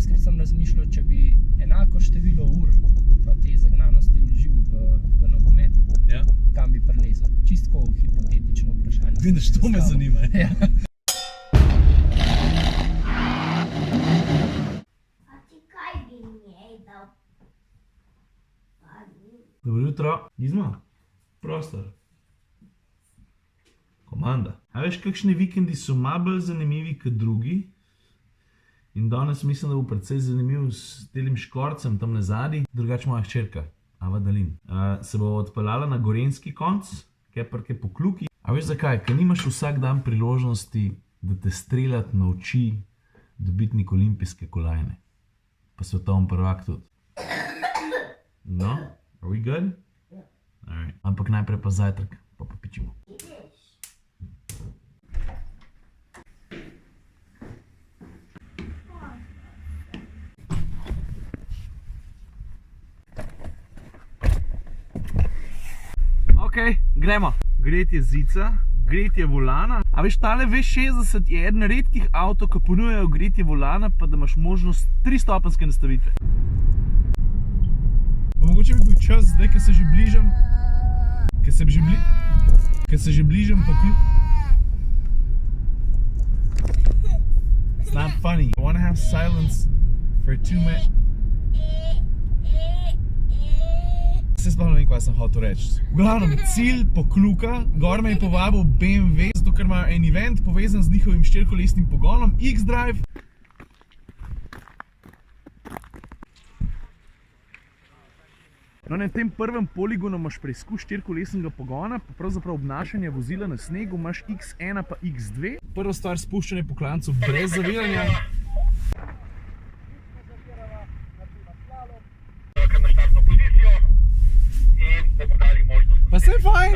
doskrat sem razmišljal, če bi enako število ur pa te zagnanosti vložil v nogomet, kam bi prilezel. Čistko hipotetično vprašanje. Vidiš, to me zanima. Ja. A ti kaj bi njej dal? Dobro jutro. Izma? Prostor. Komanda. A veš, kakšni vikendi so malo bolj zanimivi kot drugi? In danes mislim, da bo precej zanimiv s telim Škorcem tam nazadnji. Drugače moja hčerka, Ava Dalin, se bo odpeljala na gorenjski konc, keprke po Kluki. A veš zakaj? Ker nimaš vsak dan priložnosti, da te streljati nauči dobitnik olimpijske kolajne. Pa svetovni prvak tudi. No? Are we good? Alright. Ampak najprej pa zajtrk, pa popičimo. Ok, gremo. Gretje zica, gretje volana. A veš, tale V60 je eden redkih avto, ki ponujajo gretje volana, pa da imaš možnost 3-stopenjske nastavitve. Mogoče bi bil čas zdaj, ker se že bližam, po Kluki. It's not funny. I want to have silence for 2 minutes. Se sploh ne vem, kaj sem hotel reči. V glavnem, cilj Pokluka, gor me je povabil BMW, zato ker imajo en event povezan z njihovim 4-kolesnim pogonom, X-Drive. No, na tem prvem poligonu imaš preizkus 4-kolesnega pogona, pa pravzaprav obnašanje vozila na snegu, imaš X1 pa X2. Prva stvar, spuščanje po klancu brez zaviranja. Pa se je fajn!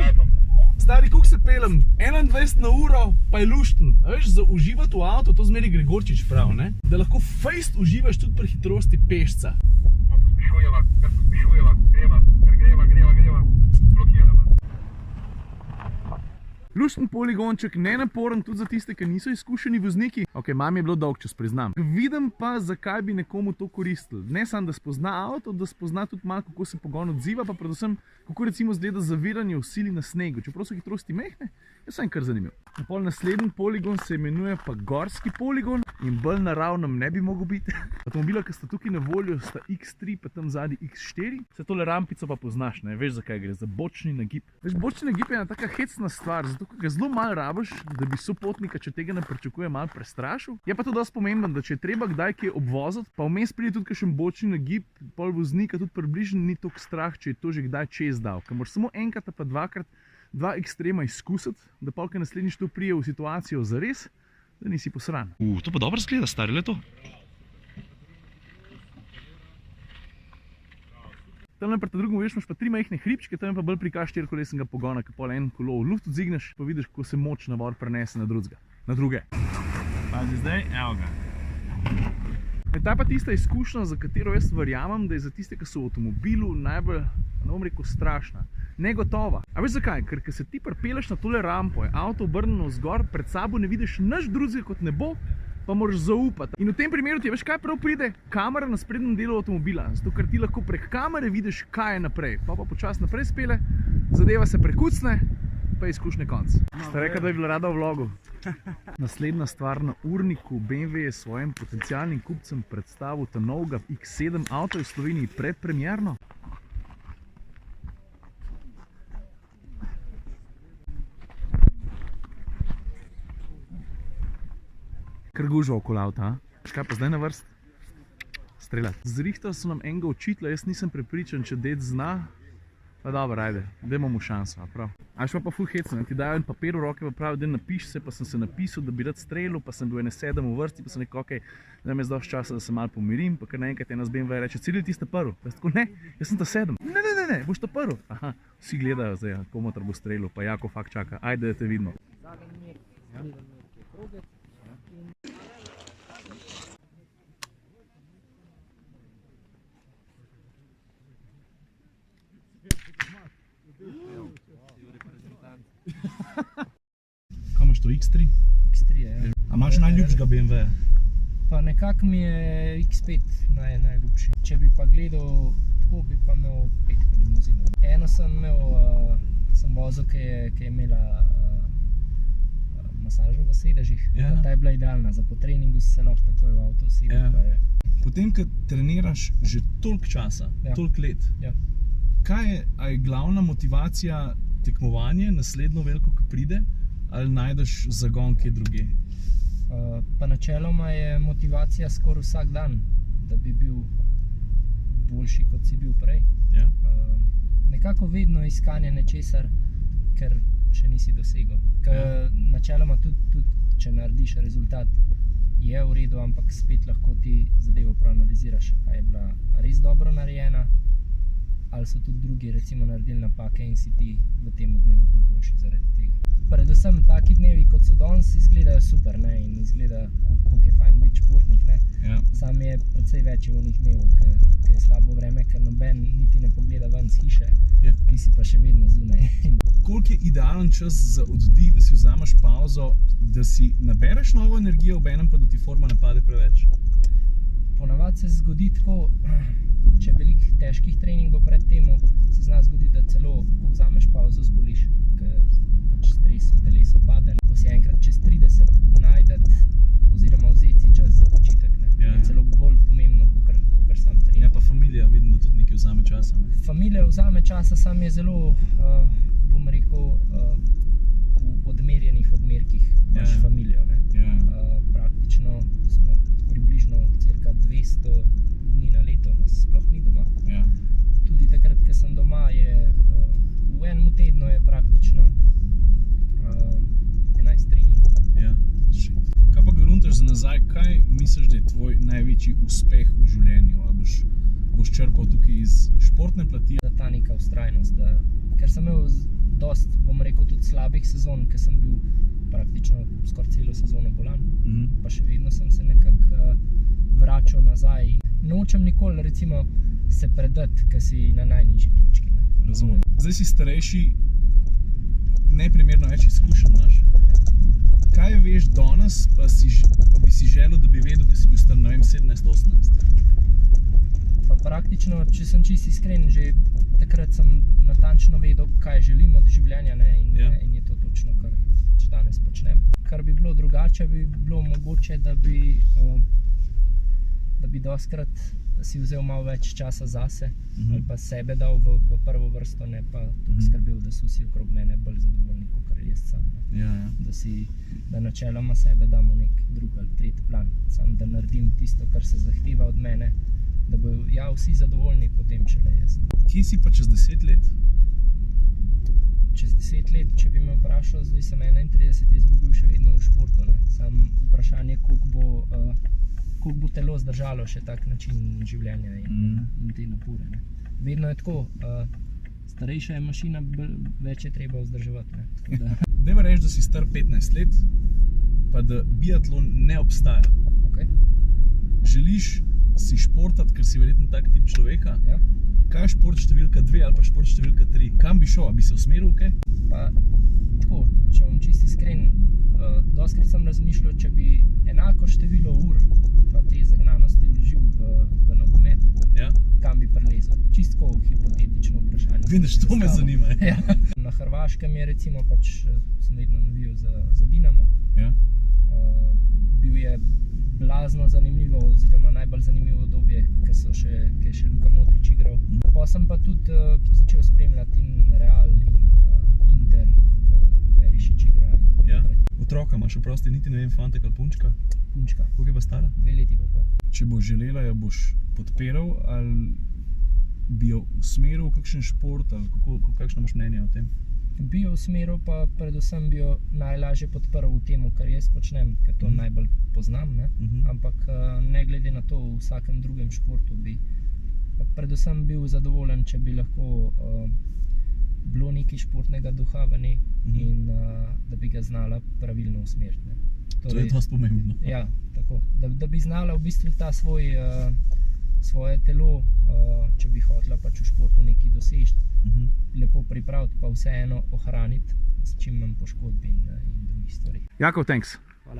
Stari, koliko se pelem? 21 na uro, pa je lušten. A veš, za uživati v avto, to zmeri Gregorčič prav, ne? Da lahko fejst uživaš tudi pri hitrosti pešca. Pospešujeva, greva, blokirava. Lušten poligonček, nenaporen tudi za tiste, ki niso izkušeni vozniki. Ok, mam je bilo dolg čas, priznam. Vidim pa, zakaj bi nekomu to koristilo. Ne samo, da spozna avto, da spozna tudi malo, kako se pogon odziva, pa predvsem, kako recimo zgleda zaviranje v sili na snegu. Čeprav so hitrosti mehne, je vsaj kar zanimiv. Naslednji poligon se imenuje pa gorski poligon in bolj naravnem ne bi mogel biti. Avtomobila, ki sta tukaj na voljo, sta X3 pa tam zadnji X4. Vse tole rampico pa poznaš, ne? Veš, zakaj gre, za bočni nagib. Veš, bočni nagib je ena taka hecna stvar, zato ker ga zelo malo rabiš, da bi sopotnika, če tega ne pričakuje, malo prestrašil. Je pa to dosti pomembno, da če je treba kdaj kaj obvoziti, pa vmes pride tudi kakšen bočni nagib, pol voznika tudi približno ni toliko strah, če je to že kdaj čez dal. Ker moraš samo enkrat pa dvakrat dva ekstrema izkusiti, da pol, ker naslednjič to prije v situacijo zares, da nisi posran. To pa dobro zgleda, stari, le to. Tamle pred drugim veš, imaš pa 3 majhne hribčke, tam je pa bolj prikaz 4-kolesnega pogona, ki pol en kolo v luft odzigneš, pa vidiš, kako se moč navor prenese na druge. Pazi zdaj, evo ga. Ta pa tista izkušnja, za katero jaz verjamem, da je za tiste, ki so v avtomobilu najbolj, ne bom rekel, strašna, negotova. A veš zakaj? Ker se ti pripeleš na tole rampo, je avto obrnjeno zgor, pred sabo ne vidiš nič drugega kot nebo, pa moraš zaupati. In v tem primeru ti veš, kaj prav pride? Kamera na sprednjem delu avtomobila, zato ker ti lahko prek kamere vidiš, kaj je naprej. Pa počasi naprej spele, zadeva se prekucne, pa je izkušnje konc. Ste rekli, da je bila rada v vlogu. Naslednja stvar, na urniku BMW je svojim potencialnim kupcem predstavil ta novega X7 avto v Sloveniji predpremierno. Kar gužva okoli avta, Kaj pa zdaj na vrst? Streljati. Zrihtali so nam enega učitelja, jaz nisem prepričan, če ded zna. Pa dobro, ajde, dajmo mu šanso, prav. A še pa ful hecno, ti dajo en papir v roke, pa pravi, da napiš se, pa sem se napisal, da bi rad streljal, pa sem bil ene 7 v vrsti, pa sem rekel, okej, da mi je dosti časa, da se malo pomirim, pa kar naenkrat ena z BMW reče, Ciril, ti ste prvi. Jaz tako, ne, jaz sem ta 7. Ne, boš ta prvi. Aha, vsi gledajo zdaj, komotor bo streljal, pa Jako fakt čaka, ajde, da te vidimo. Kaj imaš to, X3? X3 je, ja. A imaš najljubšega BMW? Pa nekako mi je X5 najljubši. Če bi pa gledal tako, bi pa imel 5 limuzino. Eno sem vozil, ki je imela masažo v sedežih. Ta je bila idealna, za po treningu si se lahko takoj v avto usedel. Potem, ko treniraš že toliko časa, toliko let, kaj je glavna motivacija tekmovanje, naslednjo veliko, ko pride, ali najdeš zagon kje druge? Pa načeloma je motivacija skoraj vsak dan, da bi bil boljši, kot si bil prej. Nekako vedno iskanje nečesar, ker še nisi dosegel. Načeloma tudi, če narediš rezultat, je v redu, ampak spet lahko ti zadevo proanaliziraš, a je bila res dobro narejena, ali so tudi drugi recimo naredili napake in si ti v tem dnevu bil boljši zaradi tega. Predvsem taki dnevi, kot so danes, izgledajo super, ne, in izgleda, koliko je fajn biti športnik, ne. Sam je precej več onih dnevov, ki je slabo vreme, ker noben niti ne pogleda ven z hiše, ti si pa še vedno zunaj. Koliko je idealen čas za oddih, da si vzameš pauzo, da si nabereš novo energijo, obenem pa da ti forma ne pade preveč? Ponavadi se zgodi tako, če veliko težkih treningov pred temu, se zna zgoditi, da celo, ko vzameš pauzo, zboliš, ker pač stres v telesu pade. Ko si enkrat čez 30 najdeti oziroma vzeti si čas za počitek, je celo bolj pomembno, kakor sam trening. Ja, pa familija, vidim, da tudi nekaj vzame časa. Familija vzame časa, sam je zelo, bom rekel, v odmerjenih odmerkih imaš familijo. Praktično smo približno cirka 200 dni na leto, nas sploh ni doma. Tudi takrat, ko sem doma, je v enem tednu je praktično 11 treningov. Kaj pa gruntaš za nazaj, kaj misliš, da je tvoj največji uspeh v življenju? A boš črpal tukaj iz športne plati? Ta neka vztrajnost, ker sem imel dosti, bom rekel, tudi slabih sezon, ker sem bil praktično skoraj celo sezono bolan, pa še vedno sem se nekako vračal nazaj. Nočem nikoli, recimo, se predati, ker si na najnižji točki. Razumem. Zdaj si starejši, neprimerno več izkušenj imaš. Kaj veš danes, pa bi si želel, da bi vedel, ko si bil star, ne vem, 17-18? Pa praktično, če sem čisto iskren, že takrat sem natančno vedel, kaj želim od življenja, in je to točno, kar danes počnem. Kar bi bilo drugače, bi bilo mogoče, da bi dostikrat si vzel malo več časa zase, ali pa sebe dal v prvo vrsto, ne pa tako skrbel, da so vsi okrog mene bolj zadovoljni, kakor jaz sam. Da načeloma sebe dam v nek drug ali tretji plan, sam da naredim tisto, kar se zahteva od mene, da bojo vsi zadovoljni, potem šele jaz. Kje si pa čez 10 let? Čez 10 let, če bi me vprašal, zdaj sem 31, jaz bi bil še vedno v športu. Sam vprašanje, koliko bo telo zdržalo še tak način življenja in te napore. Vedno je tako, starejša je mašina, več je treba vzdrževati. Dajmo reči, da si star 15 let, pa da biatlon ne obstaja. Želiš si športati, ker si verjetno tak tip človeka? Kaj je šport številka 2 ali pa šport številka 3? Kam bi šel? A bi se usmeril, kaj? Pa tako, če bom čisto iskren, dostikrat sem razmišljal, če bi enako število ur pa te zagnanosti vložil v nogomet, kam bi prilezel. Čisto hipotetično vprašanje. Vidiš, to me zanima. Na Hrvaškem je recimo sem vedno navijal za Dinamo. Bil je blazno zanimivo, oziroma najbolj zanimivo obdobje, ko je še Luka Modrić igral. Potem sem pa tudi začel spremljati in Real in Inter, ko Perišić igra. Otroka imaš, oprosti, niti ne vem, fantek ali punčka? Punčka. Koliko je pa stara? 2 leti pa pol. Če boš želela, jo boš podpiral ali bi jo usmeril v kakšen šport ali kakšno imaš mnenje o tem? Bi jo usmeril, pa predvsem bi jo najlažje podprl v tem, kar jaz počnem, ker to najbolj poznam, ampak ne glede na to, v vsakem drugem športu bi predvsem bil zadovoljen, če bi lahko bilo nekaj športnega duha v njej in da bi ga znala pravilno usmeriti. To je dosti pomembno. Ja, tako. Da bi znala v bistvu ta svoje telo, če bi hotela pač v športu nekaj doseči, lepo pripraviti, pa vseeno ohraniti s čim manj poškodb in drugih stvari. Jakov, thanks. Hvala.